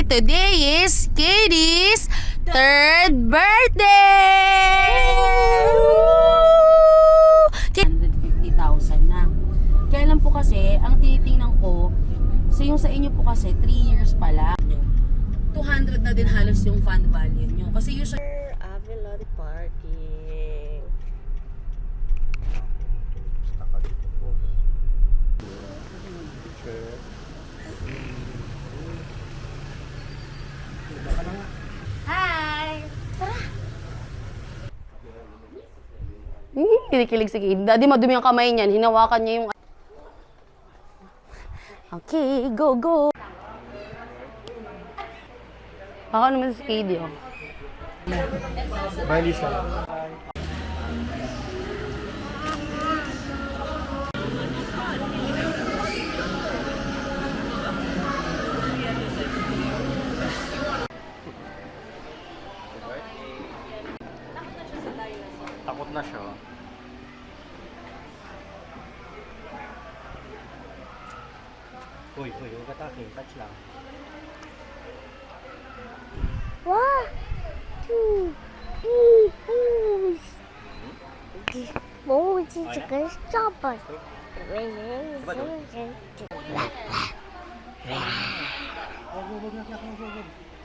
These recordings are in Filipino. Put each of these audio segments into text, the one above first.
today is Katie's 3rd birthday! 150,000 na. Kaya lang po kasi, ang tinitingnan ko, so yung sa inyo po kasi, 3 years pa lang. 200 na din halos yung fund value nyo. Kasi usually, Avalon Parking. hi! Tara! Kinikilig si Kid. Daddy, madumi ang kamay niyan. Hinawakan niya yung... Okay, go, go! Baka naman si Kid yun. Bye, Lisa. Takot na siya. Uy, huwag atake. Touch lang. 1, 2, 3, 4. Mau ci个小本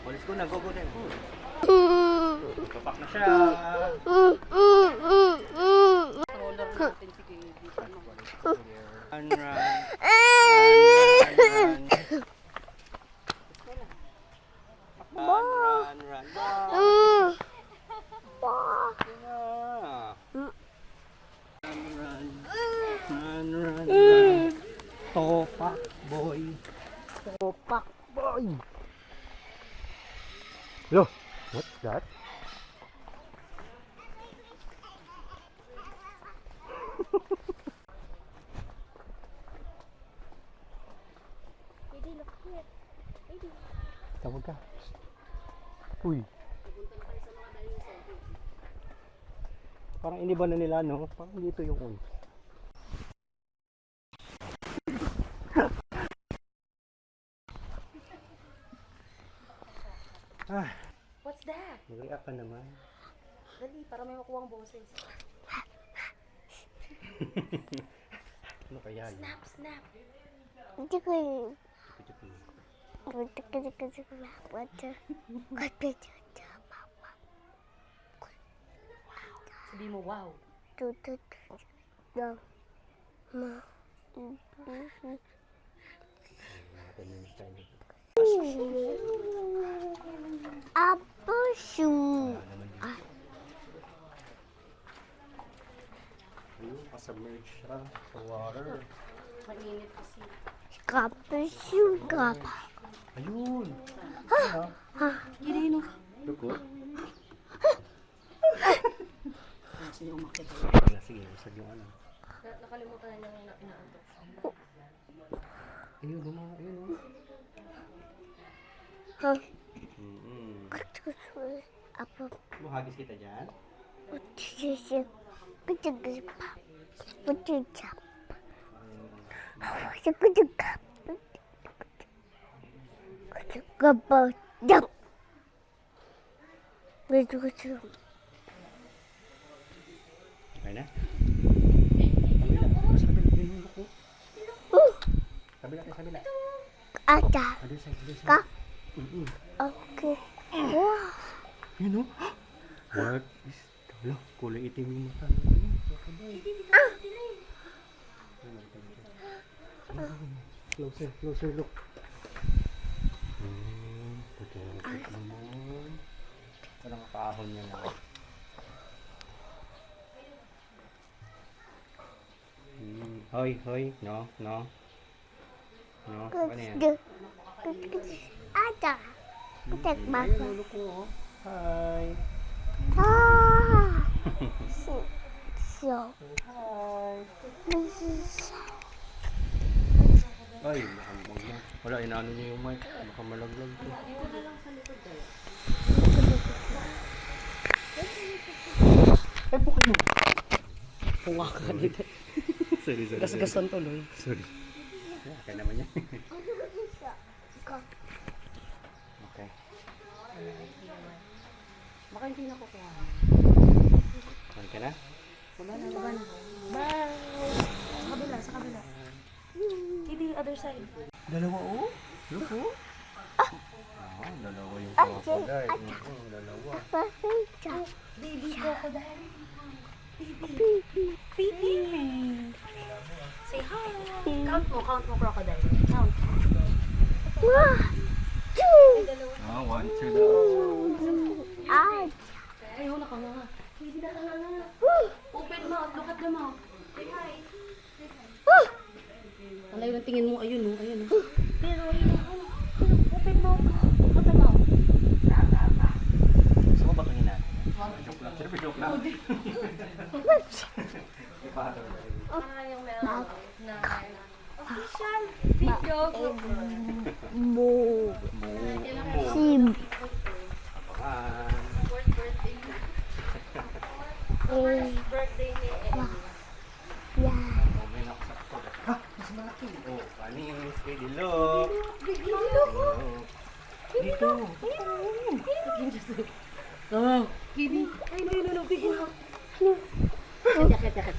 ，Walis ko na, go din. Kapak na siya. Run, run. Run, run, run. Run. Topak boy. Topak boy. Yo, what's that? Tawag ka. Uy. Parang iniba na nila, no? Parang dito yung uy. What's that? Mag-react ka naman. Dali, para may makuha ang boses. Ano kaya yun? Snap, snap. Sabi mo, wow. Apple shoe. Ayun, pasubmerge siya sa water. Mainit kasi. Apple shoe, Ayun! Hindi no. Lukot? Sige, umakit. Sige, usag yung ano. Nakalimutan na yung inaantok. Ayun, ayun. Apple. Mahagis kita dyan? Okay na? Sabila. Ada. Ada sa. Ka? Okay. Wow. Yun o. What is... Hala, kulay itim yung mata. Closer look. Puti naman. Parang kaahon niya na. Hoy. No. No, ano yan? Ada. Tek ba? Ulo ko, oh. Hi. So. Hi. Ay, wala, inaano niya yung mic. Baka malaglag to. Ay, po kayo. Punga ka dito. Sorry. Gasgasan tuloy. Sorry. Kaya naman yan. Okay. hindi na kukuha. Saan ka na? Baba na, baba na. Bye! Sa kabila, sa kabila. Kitty, other side. Dalawa oh? Look oh? Dalawa yung crocodile. Dalawa. Pasensya. Baby crocodile. Baby. Say hi. Count mo crocodile. Count. One, two. Ah, 1, 2 daw. Ah. Ay, wala ka nga. Baby na ka nga. Open mouth, look at the mouth. Say hi. Ang layo ng tingin mo, ayun oh, ayun oh. Pero ayun oh, open mouth, look at the mouth. Gusto mo ba tingin natin? Joke lang. Siyempre joke lang. Official video. Mo. Sim. Abangan. Birthday ni Yeah. Moment ako sa kapag. Ha? Mas malaki. Oh, panis. Kay Dilo. Dito. Oh, Kitty. Ay, no, bigyan mo. Kaya.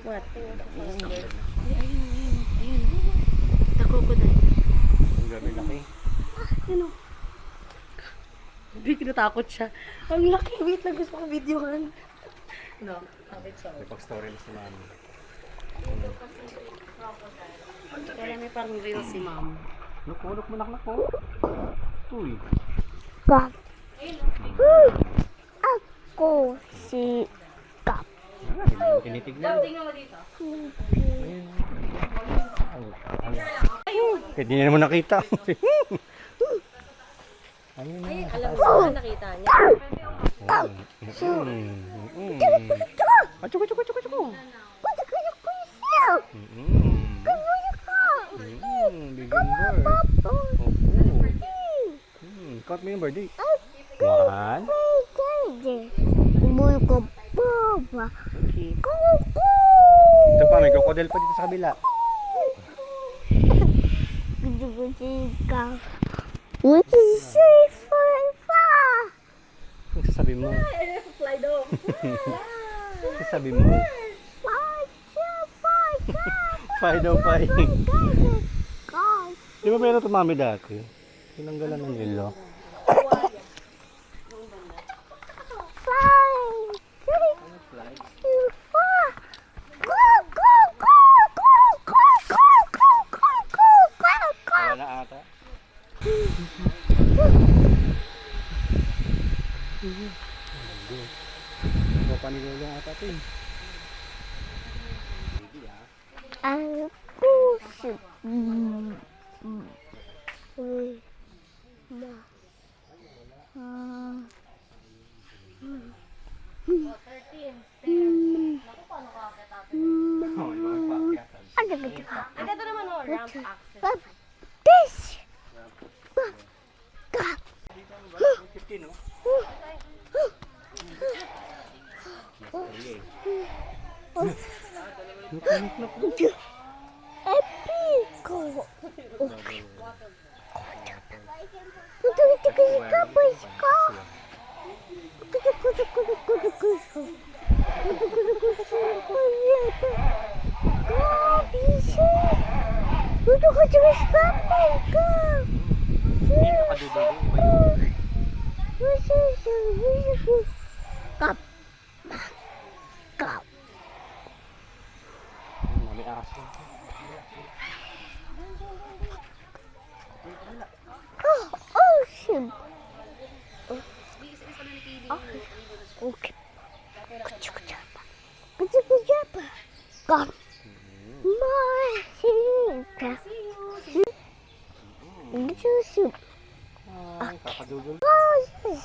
What? Ayun. The crocodile. Ang gabi laki. Ano? Big natakot siya. Ang laki. Wait lang, gusto ko videohan. No, habit siya. May pag-story na si Mami. Kaya may parang real si mom. Nakulok mo naknak mo. Uy. Kap. Ako si Kap. Tinitignan. Tingnan mo dito. Kaya di niya naman nakita. Ayun na. Alam mo ba, nakita niya? Achuko, chuko, chuko, chuko. Bigyan bird. Count mo yung birthday. 1. Umuwi ko baba. Okay. Kuku. Ito pa, may crocodile pa dito sa kabila. Gusto ka. What is say forever? Ang sasabi mo? Fly daw. Ang sasabi mo? Fine daw, fine. Di ba meron ito mami dati? Tinanggalan ng nilo. Wala na ata. Papanilolo ata ito eh. Ang puso. Oh, yung mga pakyatan. Ano ba ito? Ito naman oh, ramp access. This. 15, no? Epico. Ito kapos ko. Kap. Kap. Mami aso. Oh, shit. Okay. Kuchukujapa. Kuchukujapa. Kap. Masika. Soup. Ay, kakadudol. Oh,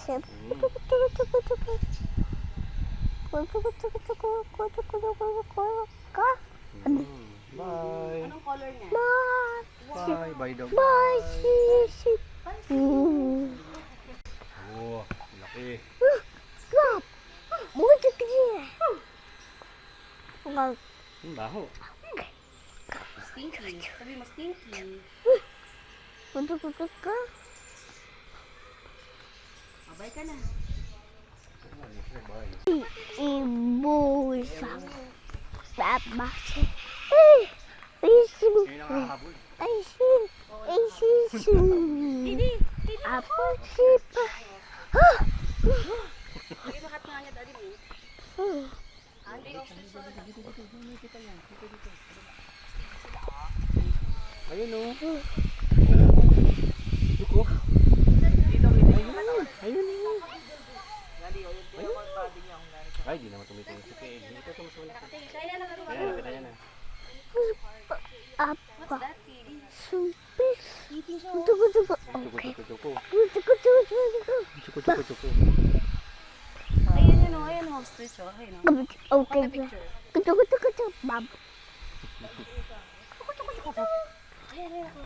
soup. Bye. Anong color niya? Bye. Bye daw. Bye. Oh, laki. Kap. Muito pequena. Ang baho. Stinky. Sabi mo stinky. Kuchukujapa. Bye ka na. Ibusa. Babasi. Isim. Yun ang nakahabol. Isim. Isim. Apo sipa. Lagi makat nga niya, daddy mo. Ayun o. Duko. Ayun o. Ay, di naman tumitingin si Kay. Ito tumusula. Ayan, nakita niya na. Apa. Sumpis. Tuko. Okay. Tuko. Tuko. Tuko. Ayun yun o, ayun o. Stretch o, ayun o. Okay. Tuko. Bab. Ayan, ayun ako.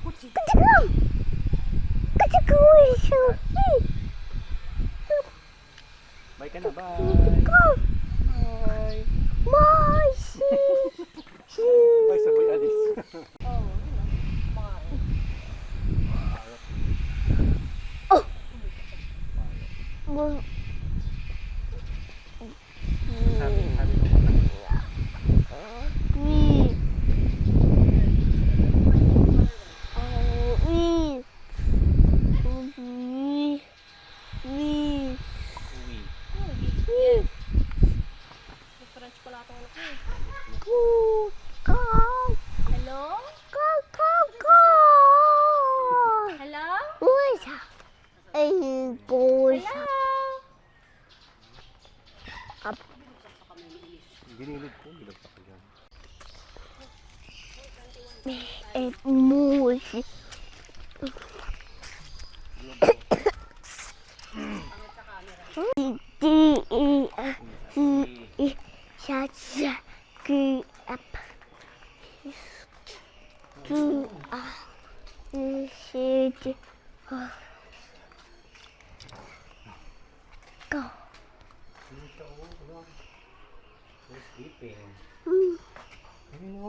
Kuchi. Bye ka na, bye. Bye. Bye, sabay alis. Sabi mo. Uwi. French pala ito. Hello? Hello? Ginilid ko, bilagsak ko dyan. Go. We're sleeping. Ayun o.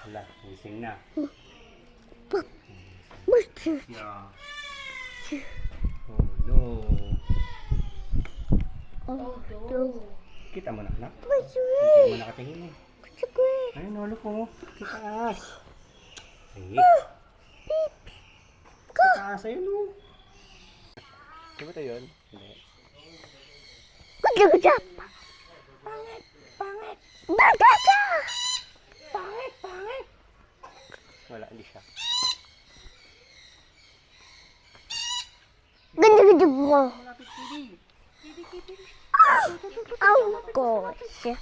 Hala, gising na. Yeah. Oh no. Kita mo na, anak? Hindi mo nakatingin eh. Ayun o, look mo. Sa taas. Sige. Sa taas, ayun o. Di ba ito yun? Hindi. Wala, hindi siya. Oh gosh.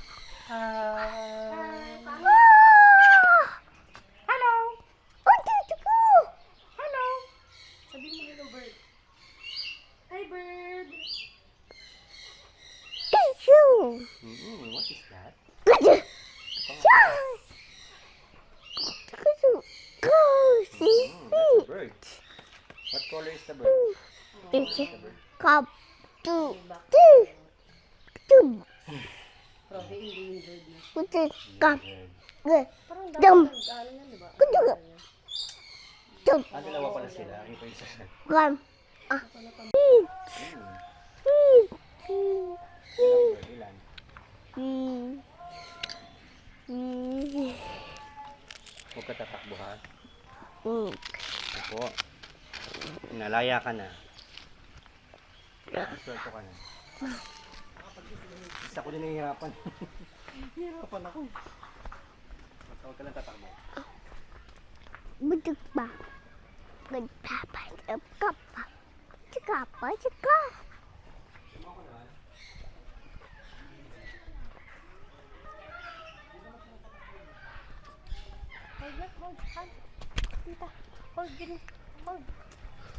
Hello. Oh, dito ko. Hello. Sabi mo hello, bird. Hi, bird. It's you. What is that? That's a bird. What color is the bird? It's The bird. cup. Two. Probe, hindi yung bird niya. What's it? Cup. Bird. Good. Parang Dum. ano yan, di ba? Dum. Dalawa pala sila. Ito isa. Come. Ilan? Huwag ka tatakbo ha. Opo. Nalaya ka na. Swelto ka na. Isa ko din nahihirapan. Hirapan ako. Basta huwag ka lang tatakbo. Budok ba? Nagpapasap ka pa. Tsaka. Hold. Tita. Hold, gini. Hold.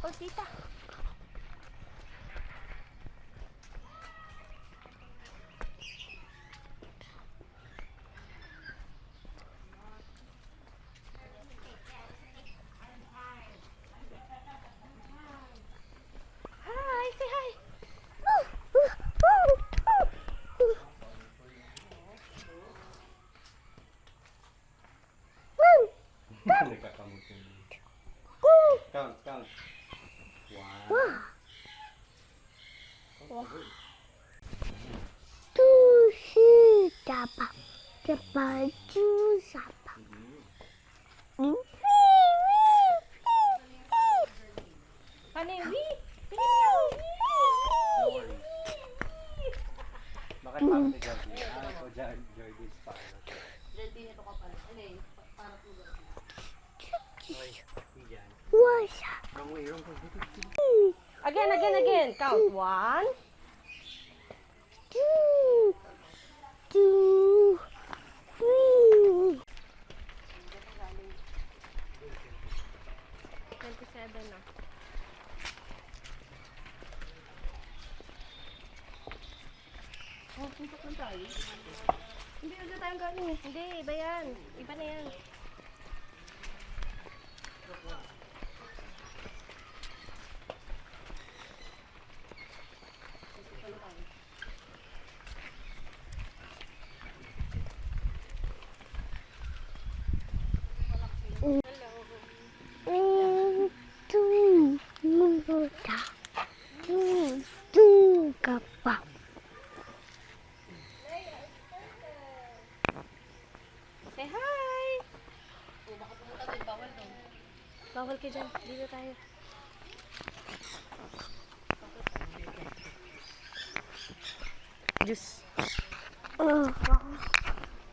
Hold, tita. baju siapa? Bakit parang si Jordi? Ito Jordi's father. Yan. Wasa. Wrong way. Again. Count. 1, Two, three. 27 na. Hindi na tayong galing eh. Hindi, iba yan. Iba na yan. Muda. Two, kapal. Say hi! Bawal ka dyan. Dito tayo. Juice. Oh,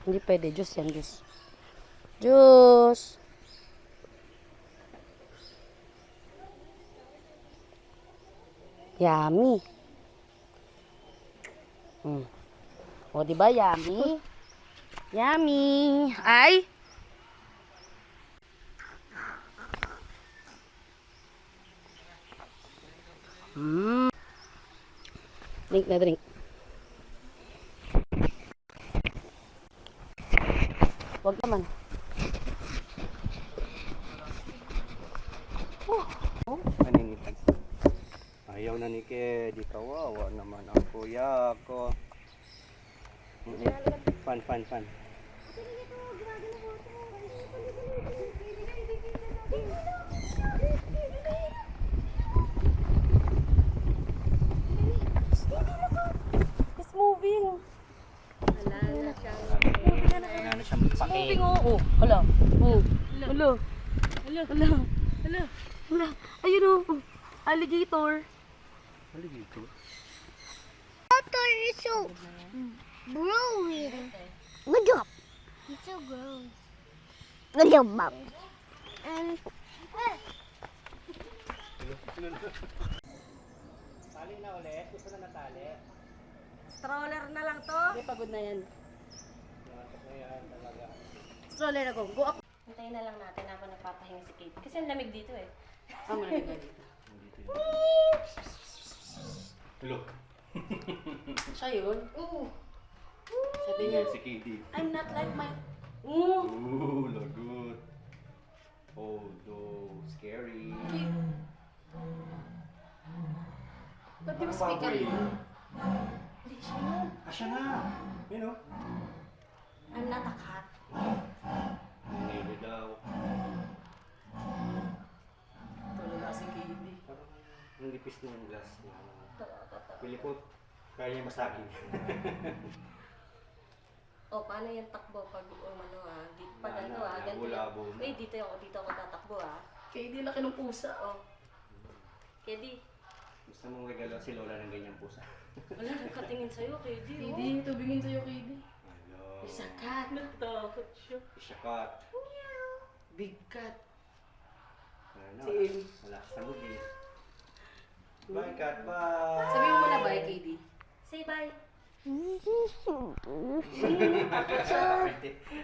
Hindi pwede. Juice yan, juice. Juice. Yummy. O, diba yummy? Yummy. Ay! Drink na drink. Huwag naman. Naninitan. Ayaw na ni Kedi. Kawawa naman ang kuya ko. Fan. It's moving. Wala na siya. Ano siyang pake? Moving, oo. Hala. Hala. Hala. Ayun, oh. Alligator. Alligator? Water is so growing. Good job. It's so gross. Good job, Mom. And Tali na ulit. Gusto na natali. Stroller na lang to. Hindi, pagod na yan. Ayan talaga. Stroller ako. Go up. Hintayin na lang natin habang nagpapahinga si Kate. Kasi ang lamig dito eh. Ang malamig na dito. Look. Siya yun? Oo. Sabi niya, Si Katie. I'm not like my... Oo. Ooh, lagot. Oh, no. Scary. Ba't di ba speaker yun? Hindi siya yun. Siya na. You know? I'm not a cat. Nilo daw. Tulala si Katie. Parang ang lipis na yung glass niya. Pili ko, kaya niya masagin. O, paano yung takbo pag pag ano ganito. Labo-labo na. Eh, dito ako tatakbo Katie, laki ng pusa. O. Kedi, Gusto mong regalo si Lola ng ganyang pusa. wala nagkatingin sa'yo, Kedi. Katie, tubingin sa'yo, Katie. Hello. Isa cat. Natakot siya. Isyakat. Big cat. Ano? Si Amy. Malakas na bugi. Bye, cat. Bye. Sabi mo muna bye, Katie. Say bye.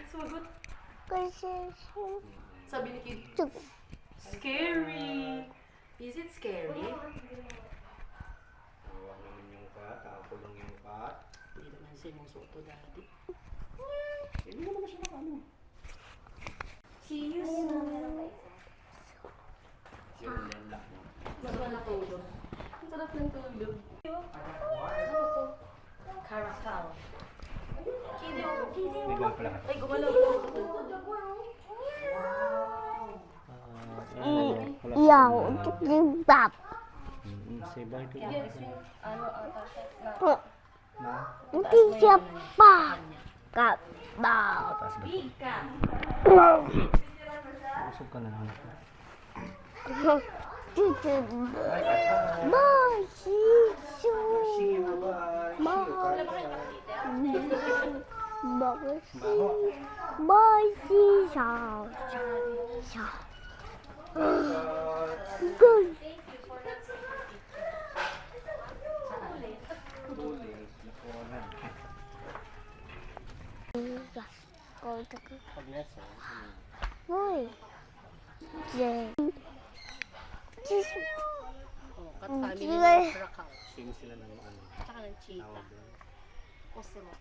Sumagot. Sabi ni Katie, scary. Is it scary? Tawag naman yung cat. Nakakulong yung cat. Hindi naman siya yung soto dati. Hindi mo naman siya nakano. See you soon. Yung lenlock mo. Masarap na tulog. Ang sarap ng tulog. Caracal. Kedi, Kedi. May gawin pala ka. Ay, gumalaw lang ako. yeah, untuk jebab. Say bye to Ano ata siya? Nanti siapa? Kak. Bow. Taas ba? Usog ka na lang. Bye. See you. Bye. See you. Good. Boy. Oh, cat family ng Krakow. Sino sila ng ano? Tsaka ng cheetah. Tawag doon? Osiro.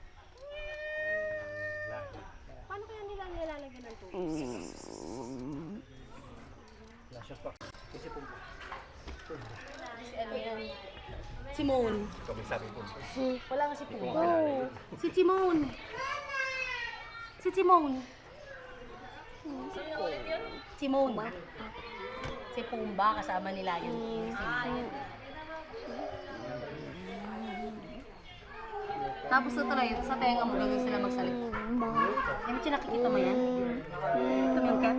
Lahi. Paano kaya nila nilalagyan ng tubig? Lashes pa. Kasi po. Si ano yan? Simone. Ikaw may sabi po. Wala nga si Pumba. Oh. Si Timon. Si Timon. Timon. Si Pumba kasama nila yun. Tapos tutuloy, sa tenga mo lang sila magsalita. Yan, nakikita mo yan? Ito yung cat.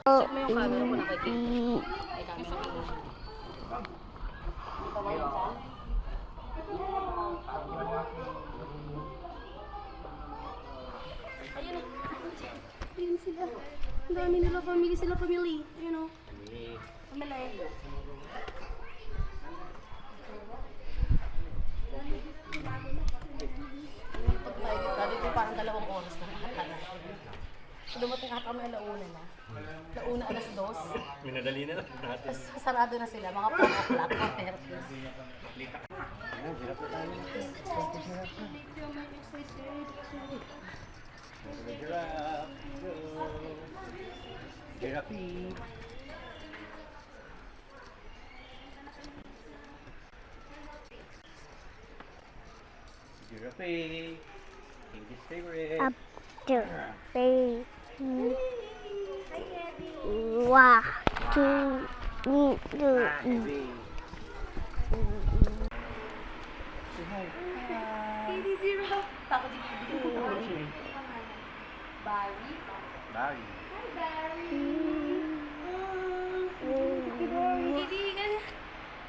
Check mo yung camera kung nakikita. Ay, camera ko. Ito ba yun saan? Ayun o. Ayun sila. Ang dami nila family. Sila family. Ayun o. Family. Dito parang 2 oras na nakatala. Dumating ata kami alauna na. Alauna, 2:00. Minadali na lang natin. Tapos sarado na sila, mga 4 o'clock, 4:30. Ayan, hirap na tayo. Giraffe. Giraffe. Giraffe. English favorite. Up to three. One, two, two. Say hi. Baby giraffe. Takot si Baby. Barry. Barry.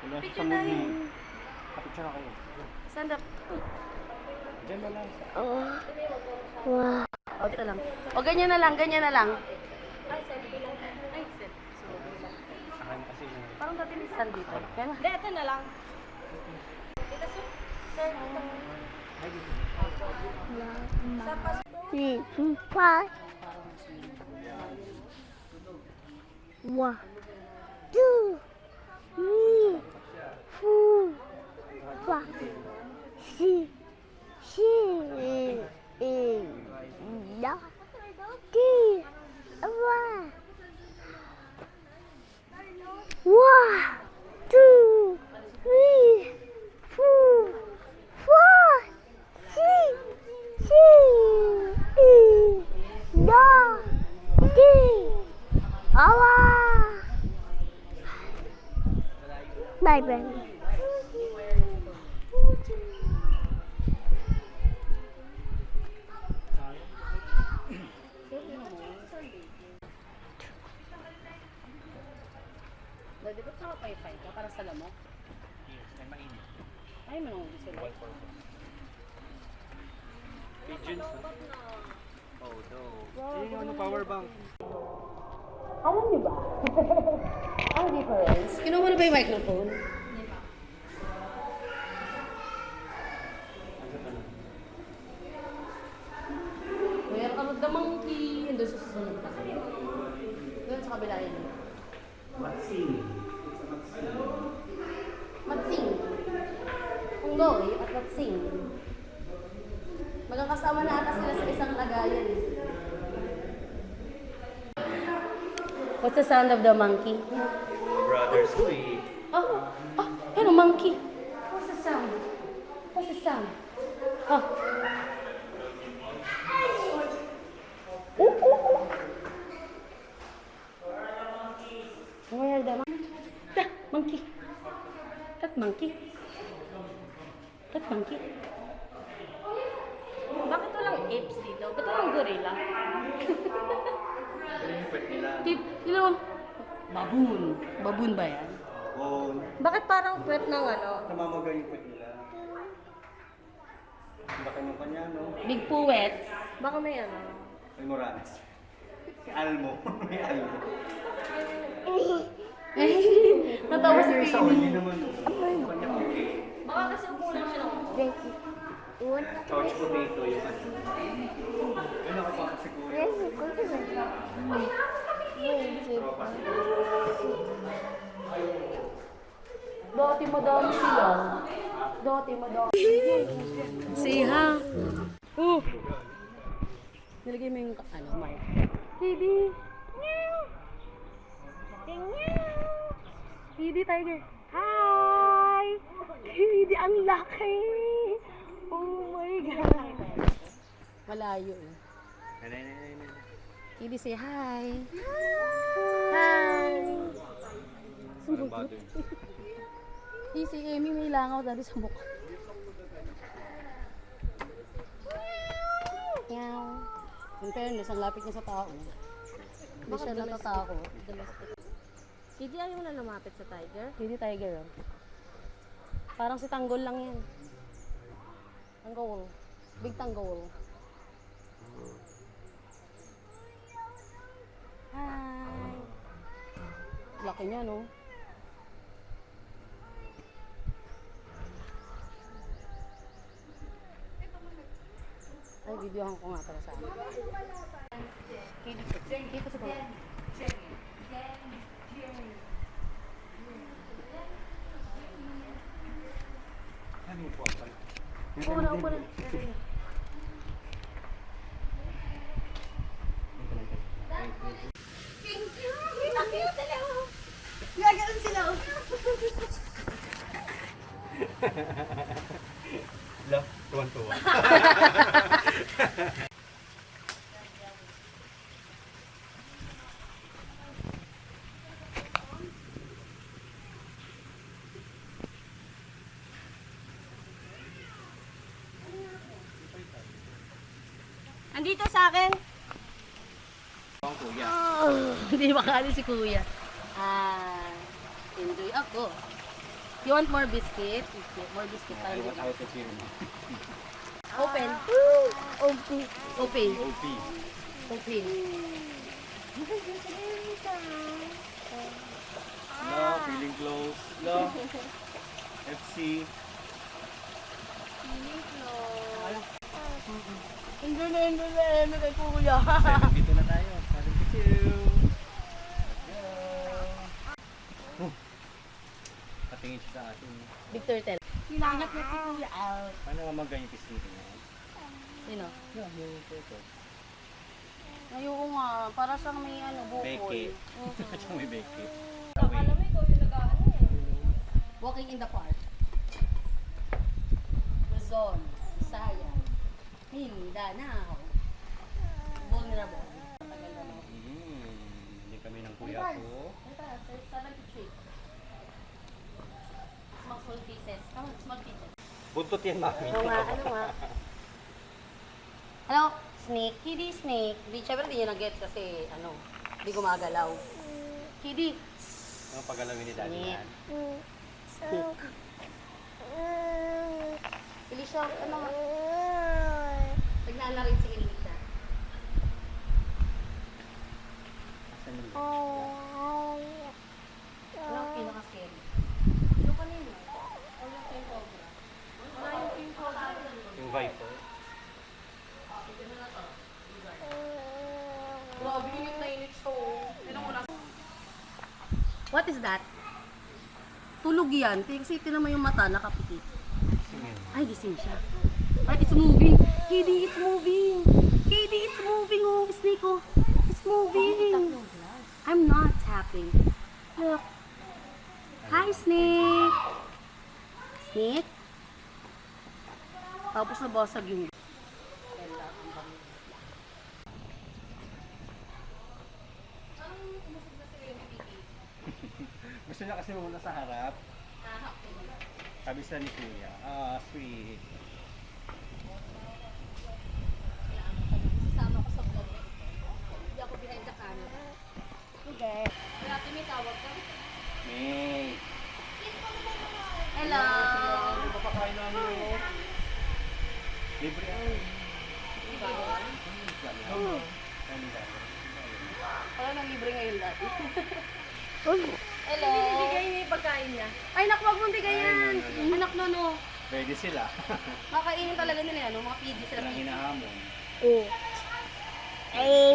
Wala sa samod niya. Kapicture na kayo. Stand up. Diyan na lang. Wow. O, ito lang. O, ganyan na lang, ganyan na lang. Saan kasi yung... Parang dati may stand dito. Kaya na. Hindi, ito na lang. Three, five. One, two, three, four, five, six, seven, eight, nine, 10, 11. 1, 2, 3, 4, 5, 6, 7, 8, 9, 10. Bye bye. Di ba nakapaypay ka para sa lamok? Yes, ay mainit. Ay, manong sila. Pigeons. Oh, no. Yun yung ano, power bank. Alam niyo ba? Ang difference. Kinuha mo na ba yung microphone? Welcome to the monkey. Doon sa susunod pa. Doon sa kabila yun. Matsing. Matsing. Kung Dory at Matsing. Magkakasama na ata sila sa isang lagayan. What's the sound of the monkey? Brother Sweet. Oh, ano monkey? What's the sound? What's the sound? Oh. Where the monkey? The monkey. That monkey. Ba't monkey? Bakit walang apes dito? Ba't walang gorilla? Ano yung pet nila? You know, baboon. Baboon ba yan? Oh, Bakit parang puwet ng ano? namamaga yung pet nila. Baka nung kanya, no? Big puwets. Baka may ano? May Morales. May Almo. May Almo. Natawa si Sa Baby. uli naman, no? Yung kanya okay. Baka kasi umulan siya ng Thank you. What? Couch potato yung ano. Yun ako pa kasi kuya. Yes, you go to the Tropa. Dati madami sila. Dati madami. Say ha. Nilagay mo yung ano, mic. Baby. Hindi tiger. Hi! Hindi ang laki! Oh my God! Malayo eh. Hindi say hi! Hi! Hindi si Amy may langaw dali sa mukha. Meow. In fairness, ang lapit niya sa tao. Hindi siya natatakot. Hindi ayaw na lumapit sa tiger? Hindi tiger oh. Parang si Tanggol lang yan. Tanggol. Big Tanggol. Hi! Laki niya no? Ay, videohan ko nga para sa akin. Dito sa baba. Ano yung po? Upo na, upo na. Love, tuwan-tuwa. Andito sa akin. Ang kuya. Hindi makali si kuya. Enjoy ako. You want more biscuit? More biscuit I tayo. want out of here. Open. Okay. Open. OP. Open. No, feeling close. No. FC. Hindi na kay kuya. Dito na tayo. Sabi ko chill. Patingin siya sa atin. Big turtle. Hinangat na si kuya out. Paano mamagay yung pisngi niya? Sino? Yeah, yung photo. Ayoko nga. Para siyang may ano, bukol. Beke. Mhm. Siyang may beke. Akala mo ikaw yung nag-ano eh. Walking in the park. Luzon, Visaya, Mindanao. Vulnerable. Tagal na no? Hindi kami ng kuya ko. Ito, 73. Small pieces. Small pieces. Buntot yan, mami. Ano nga, ano nga. Hello, snake. Kitty, snake. Di, syempre di nyo na-gets kasi, ano, di gumagalaw. Kitty. Ang pagalawin ni daddy Snake. yan. Snake. Elisha, ano nga? Tignan na rin si Elisha. Asan yung Ano ang pinaka-scary? Yung kanina. O yung king cobra. Wala yung king cobra. yung viper? Grabe, init na init siya. What is that? Tulog yan. Kasi tinan mo yung mata, nakapikit. Ay, gising siya. Ay, it's moving. Kitty, it's moving. Kitty, it's moving. Oh, snake, oh. It's moving. I'm not tapping. Look. Hi, snake. Snake. Tapos nabasag yung... Gusto niya kasi muna sa harap. Sabi sa ni Kuya. Ah, sweet. Sasama ko sa vlog. Hindi ako behind the camera. Hindi. Kaya ate, may tawag ka. May. Hello! Di ba pakain namin yun? Libre ako. Wala nang libre ngayon dati. Uy. Hello! Bibigay niya yung pagkain niya. Ay, naku, wag mong bigayan! Anak no, no. Ready sila. Makainin talaga nila yan, no? Mga PG sila. Walang hinahamon. Oh. Ay.